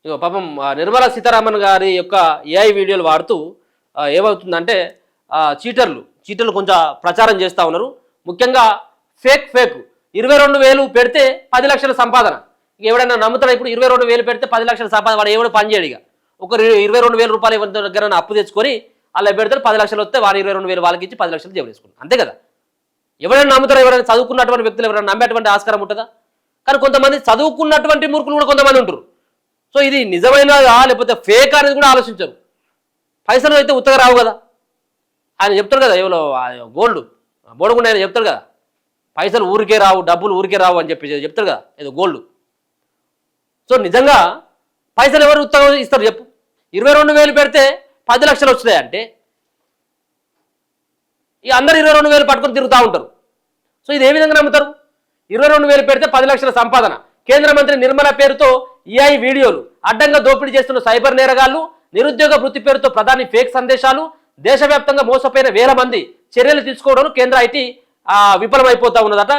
ఇగో పాపం నిర్మలా సీతారామన్ గారి యొక్క ఏఐ వీడియోలు వాడుతూ ఏమవుతుందంటే చీటర్లు కొంచెం ప్రచారం చేస్తూ ఉన్నారు. ముఖ్యంగా ఫేక్ 22,000 పెడితే 10 లక్షల సంపాదన. ఎవడైనా నమ్ముతాడు? ఇప్పుడు 22,000 పెడితే 10 లక్షల సంపాదన. వాడు ఎవడు పని చేయడు. ఇక ఒక 22,000 రూపాయలు ఎవరి దగ్గర అప్పు తెచ్చుకొని అలా పెడితే 10 లక్షలు వస్తే వాడు 22,000 వాళ్ళకి ఇచ్చి 10 లక్షలు జేబు వేసుకుంటారు. అంతే కదా. ఎవరైనా నమ్ముతారు? ఎవరైనా చదువుకున్నటువంటి వ్యక్తులు ఎవరైనా నమ్మేటువంటి ఆస్కారం ఉంటుందా? కానీ కొంతమంది చదువుకున్నటువంటి మూర్ఖులు కూడా కొంతమంది ఉంటారు. సో ఇది నిజమైనదా లేకపోతే ఫేక్ అనేది కూడా ఆలోచించరు. పైసలు అయితే ఉత్తగా రావు కదా. ఆయన చెప్తారు కదా, ఎవరో గోల్డ్ బోడకుండా ఆయన చెప్తారు కదా, పైసలు ఊరికే రావు, డబ్బులు ఊరికే రావు అని చెప్పి చెప్తారు కదా, ఏదో గోల్డ్. సో నిజంగా పైసలు ఎవరు ఉత్తగా ఇస్తారు చెప్పు? 22,000 పెడితే 10 లక్షలు వస్తాయి అంటే ఇక అందరు 22,000 పట్టుకొని తిరుగుతూ ఉంటారు. సో ఇది ఏ విధంగా నమ్ముతారు? 22,000 పెడితే 10 లక్షల సంపాదన. కేంద్ర మంత్రి నిర్మల పేరుతో ఏఐ వీడియోలు, అడ్డంగా దోపిడీ చేస్తున్న సైబర్ నేరగాళ్లు, నిరుద్యోగ వృత్తి పేరుతో ప్రధాని ఫేక్ సందేశాలు, దేశవ్యాప్తంగా మోసపోయిన 1000 మంది చర్యలు తీసుకోవడం కేంద్ర ఐటీ విఫలమైపోతా ఉన్నదట.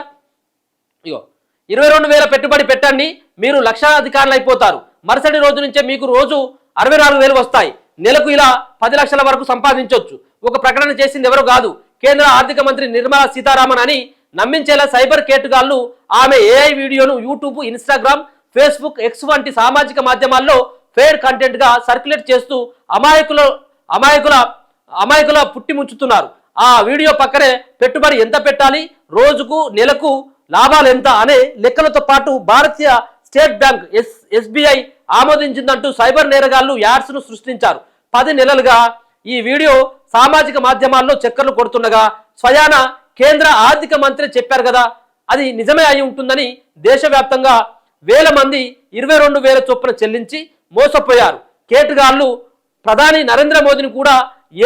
ఇగో 22,000 పెట్టుబడి పెట్టండి, మీరు లక్షాధికారులు అయిపోతారు. మరుసటి రోజు నుంచే మీకు రోజు 64,000 వస్తాయి. నెలకు ఇలా 10 లక్షల వరకు సంపాదించవచ్చు. ఒక ప్రకటన చేసింది ఎవరు కాదు, కేంద్ర ఆర్థిక మంత్రి నిర్మలా సీతారామన్ అని నమ్మించేలా సైబర్ కేటుగాళ్లు ఆమె ఏఐ వీడియోను యూట్యూబ్, ఇన్స్టాగ్రామ్, ఫేస్బుక్, ఎక్స్ వంటి సామాజిక మాధ్యమాల్లో ఫేడ్ కంటెంట్ గా సర్క్యులేట్ చేస్తూ అమాయకుల పుట్టి ముంచుతున్నారు. ఆ వీడియో పక్కనే పెట్టుబడి ఎంత పెట్టాలి, రోజుకు నెలకు లాభాలు ఎంత అనే లెక్కలతో పాటు భారతీయ స్టేట్ బ్యాంక్ ఎస్బీఐ ఆమోదించిందంటూ సైబర్ నేరగాళ్లు యాడ్స్ ను సృష్టించారు. 10 నెలలుగా ఈ వీడియో సామాజిక మాధ్యమాల్లో చక్కర్లు కొడుతుండగా స్వయాన కేంద్ర ఆర్థిక మంత్రి చెప్పారు కదా, అది నిజమే అయి ఉంటుందని దేశవ్యాప్తంగా 1000 మంది 22,000 చొప్పున చెల్లించి మోసపోయారు. కేటుగాళ్లు ప్రధాని నరేంద్ర మోదీని కూడా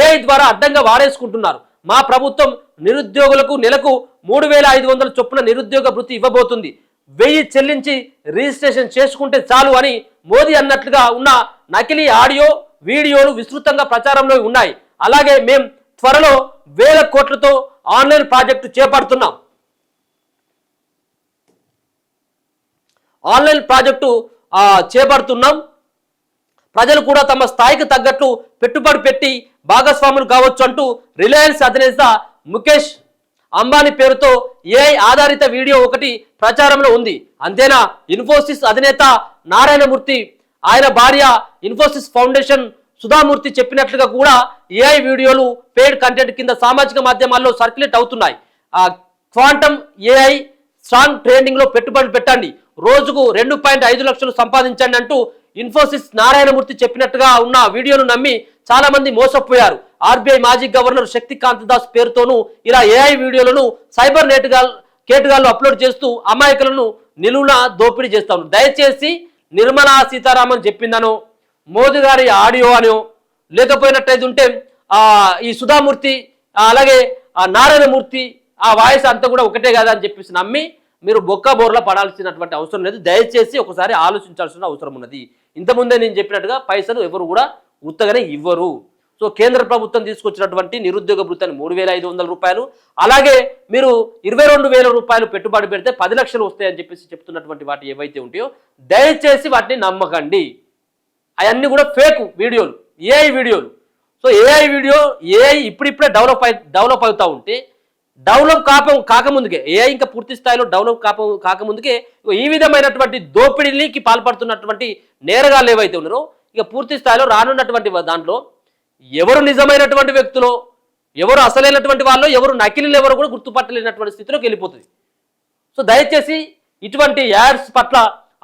ఏఐ ద్వారా అడ్డంగా వాడేసుకుంటున్నారు. మా ప్రభుత్వం నిరుద్యోగులకు నెలకు 3,500 చొప్పున నిరుద్యోగ భృతి ఇవ్వబోతుంది. 1000 చెల్లించి రిజిస్ట్రేషన్ చేసుకుంటే చాలు అని మోదీ అన్నట్లుగా ఉన్న నకిలీ ఆడియో వీడియోలు విస్తృతంగా ప్రచారంలో ఉన్నాయి. అలాగే మేం త్వరలో 1000 కోట్లతో ఆన్లైన్ ప్రాజెక్టు చేపడుతున్నాం. ప్రజలు కూడా తమ స్థాయికి తగ్గట్లు పెట్టుబడి పెట్టి భాగస్వాములు కావచ్చు అంటూ రిలయన్స్ అధినేత ముఖేష్ అంబానీ పేరుతో ఏఐ ఆధారిత వీడియో ఒకటి ప్రచారంలో ఉంది. అంతేనా, ఇన్ఫోసిస్ అధినేత నారాయణమూర్తి, ఆయన భార్య ఇన్ఫోసిస్ ఫౌండేషన్ సుధామూర్తి చెప్పినట్లుగా కూడా ఏఐ వీడియోలు పెయిడ్ కంటెంట్ కింద సామాజిక మాధ్యమాల్లో సర్క్యులేట్ అవుతున్నాయి. క్వాంటమ్ ఏఐ స్ట్రాంగ్ ట్రేడింగ్ లో పెట్టుబడి పెట్టండి, రోజుకు 2.5 లక్షలు సంపాదించండి అంటూ ఇన్ఫోసిస్ నారాయణమూర్తి చెప్పినట్టుగా ఉన్న వీడియోను నమ్మి చాలా మంది మోసపోయారు. ఆర్బీఐ మాజీ గవర్నర్ శక్తికాంత దాస్ పేరుతోనూ ఇలా ఏఐ వీడియోలను సైబర్ కేటుగాళ్లు అప్లోడ్ చేస్తూ అమాయకులను నిలువున దోపిడీ చేస్తా ఉన్నారు. దయచేసి నిర్మలా సీతారామన్ చెప్పిందనో, మోదీ గారి ఆడియో అనో, లేకపోయినట్టయితే ఉంటే ఈ సుధామూర్తి అలాగే నారాయణమూర్తి ఆ వాయిస్ అంతా కూడా ఒకటే కదా అని చెప్పేసి నమ్మి మీరు బొక్క బోర్లా పడాల్సినటువంటి అవసరం లేదు. దయచేసి ఒకసారి ఆలోచించాల్సిన అవసరం ఉన్నది. ఇంతకుముందే నేను చెప్పినట్టుగా పైసలు ఎవరు కూడా ఉత్తగానే ఇవ్వరు. సో కేంద్ర ప్రభుత్వం తీసుకొచ్చినటువంటి నిరుద్యోగ భృతిని 3,500 రూపాయలు, అలాగే మీరు 22,000 రూపాయలు పెట్టుబడి పెడితే 10 లక్షలు వస్తాయని చెప్పేసి చెప్తున్నటువంటి వాటి ఏవైతే ఉంటాయో దయచేసి వాటిని నమ్మకండి. అవన్నీ కూడా ఫేక్ వీడియోలు, ఏఐ వీడియోలు. సో ఏఐ ఇప్పుడిప్పుడే డెవలప్ అవుతూ ఉంటే, డెవలప్ కాకముందుకే ఏఐ ఇంకా పూర్తి స్థాయిలో డెవలప్ కాకముందుకే ఈ విధమైనటువంటి దోపిడీకి పాల్పడుతున్నటువంటి నేరగాళ్ళు ఏవైతే ఉన్నారో ఇక పూర్తి స్థాయిలో రానున్నటువంటి దాంట్లో ఎవరు నిజమైనటువంటి వ్యక్తులో, ఎవరు అసలైనటువంటి వాళ్ళు, ఎవరు నకిలీలు ఎవరు కూడా గుర్తుపట్టలేనటువంటి స్థితిలోకి వెళ్ళిపోతుంది. సో దయచేసి ఇటువంటి యాడ్స్ పట్ల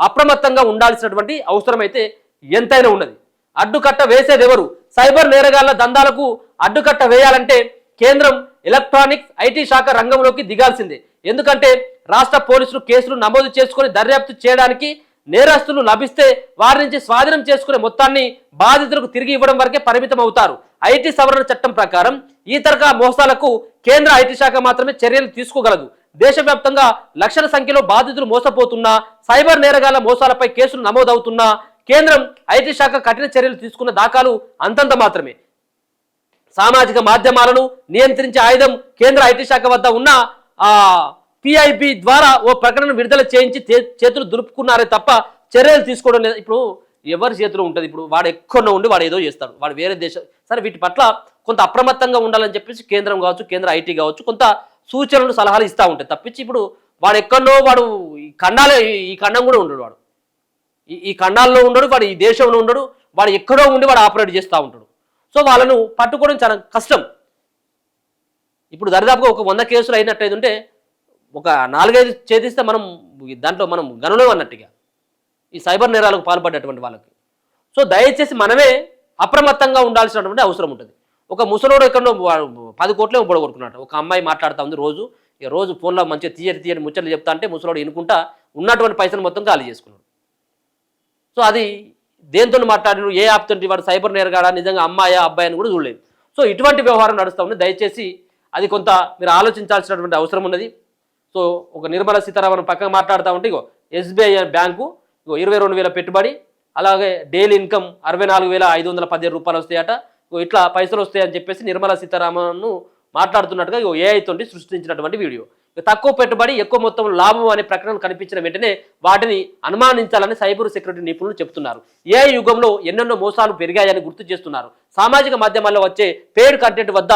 అప్రమత్తంగా ఉండాల్సినటువంటి అవసరం అయితే ఎంతైనా ఉన్నది. అడ్డుకట్ట వేసేది ఎవరు? సైబర్ నేరగాళ్ల దందాలకు అడ్డుకట్ట వేయాలంటే కేంద్రం ఎలక్ట్రానిక్స్ ఐటీ శాఖ రంగంలోకి దిగాల్సిందే. ఎందుకంటే రాష్ట్ర పోలీసులు కేసులు నమోదు చేసుకుని దర్యాప్తు చేయడానికి, నేరస్తులు లభిస్తే వారి నుంచి స్వాధీనం చేసుకునే మొత్తాన్ని బాధితులకు తిరిగి ఇవ్వడం వరకే పరిమితం అవుతారు. ఐటీ సవరణ చట్టం ప్రకారం ఈ తరహా మోసాలకు కేంద్ర ఐటీ శాఖ మాత్రమే చర్యలు తీసుకోగలదు. దేశవ్యాప్తంగా లక్షల సంఖ్యలో బాధితులు మోసపోతున్నా, సైబర్ నేరగాళ్ల మోసాలపై కేసులు నమోదవుతున్నా కేంద్రం ఐటీ శాఖ కఠిన చర్యలు తీసుకున్న దాఖలు అంతంత మాత్రమే. సామాజిక మాధ్యమాలను నియంత్రించే ఆయుధం కేంద్ర ఐటీ శాఖ వద్ద ఉన్న పిఐబి ద్వారా ఓ ప్రకటన విడుదల చేయించి చేతులు దులుపుకున్నారే తప్ప చర్యలు తీసుకోవడం లేదు. ఇప్పుడు ఎవరి చేతిలో ఉంటుంది. ఇప్పుడు వాడు ఎక్కువ ఉండి వాడు ఏదో చేస్తాడు, వాడు వేరే దేశం. సరే, వీటి పట్ల కొంత అప్రమత్తంగా ఉండాలని చెప్పేసి కేంద్రం కావచ్చు, కేంద్ర ఐటీ కావచ్చు, కొంత సూచనలు సలహాలు ఇస్తూ ఉంటాయి తప్పించి ఇప్పుడు వాడు ఎక్కడో వాడు ఈ ఖండం కూడా ఉండడు, వాడు ఈ ఖండాల్లో ఉండడు, వాడు ఈ దేశంలో ఉండడు, వాడు ఎక్కడో ఉండి వాడు ఆపరేట్ చేస్తూ ఉంటాడు. సో వాళ్ళను పట్టుకోవడం చాలా కష్టం. ఇప్పుడు దరిదాపుగా ఒక 100 కేసులు అయినట్టయితే ఒక 4-5 ఛేదిస్తే దాంట్లో మనం గనులం అన్నట్టుగా ఈ సైబర్ నేరాలకు పాల్పడ్డటువంటి వాళ్ళకి. సో దయచేసి మనమే అప్రమత్తంగా ఉండాల్సినటువంటి అవసరం ఉంటుంది. ఒక ముసలోడు ఎక్కడో 10 కోట్లే బొడగొట్టుకున్నాడు. ఒక అమ్మాయి మాట్లాడుతూ ఉంది రోజు ఫోన్లో మంచిగా తీయటి ముచ్చట్లు చెప్తా అంటే ముసలోడు ఎన్నుకుంటా ఉన్నటువంటి పైసలు మొత్తం ఖాళీ చేసుకున్నాడు. సో అది దేంతో మాట్లాడిన ఏ యాప్ తోటి వాడు సైబర్ నేరగాడా నిజంగా అమ్మాయా అబ్బాయి అని కూడా చూడలేదు. సో ఇటువంటి వ్యవహారం నడుస్తూ ఉంది. దయచేసి అది కొంత మీరు ఆలోచించాల్సినటువంటి అవసరం ఉన్నది. సో ఒక నిర్మలా సీతారామన్ పక్కన మాట్లాడుతూ ఉంటే ఎస్బీఐ బ్యాంకు 22,000 పెట్టుబడి, అలాగే డైలీ ఇన్కమ్ 64,517 రూపాయలు వస్తాయట, ఇట్లా పైసలు వస్తాయని చెప్పేసి నిర్మలా సీతారామన్ మాట్లాడుతున్నట్టుగా ఏఐ తోటి సృష్టించినటువంటి వీడియో. తక్కువ పెట్టుబడి ఎక్కువ మొత్తం లాభం అనే ప్రకటనలు కనిపించిన వెంటనే వాటిని అనుమానించాలని సైబర్ సెక్యూరిటీ నిపుణులు చెబుతున్నారు. ఏఐ యుగంలో ఎన్నెన్నో మోసాలు పెరిగాయని గుర్తు చేస్తున్నారు. సామాజిక మాధ్యమాల్లో వచ్చే పెయిడ్ కంటెంట్ వద్ద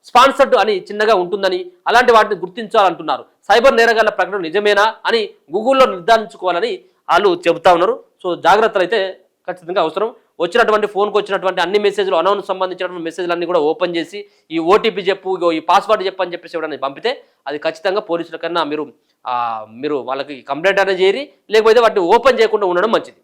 స్పాన్సర్డ్ అని చిన్నగా ఉంటుందని, అలాంటి వాటిని గుర్తించాలంటున్నారు. సైబర్ నేరగాళ్ల ప్రకటన నిజమేనా అని గూగుల్లో నిర్ధారించుకోవాలని వాళ్ళు చెబుతా ఉన్నారు. సో జాగ్రత్తలు అయితే ఖచ్చితంగా అవసరం. వచ్చినటువంటి ఫోన్కి వచ్చినటువంటి అన్ని మెసేజ్లు అనౌన్స్ సంబంధించినటువంటి మెసేజ్లు అన్ని కూడా ఓపెన్ చేసి ఈ ఓటీపీ చెప్పు, ఈ పాస్వర్డ్ చెప్పు అని చెప్పేసి ఎవరైనా పంపితే అది ఖచ్చితంగా పోలీసుల కన్నా మీరు వాళ్ళకి కంప్లైంట్ అనేది చేయరి, లేకపోతే వాటిని ఓపెన్ చేయకుండా ఉండడం మంచిది.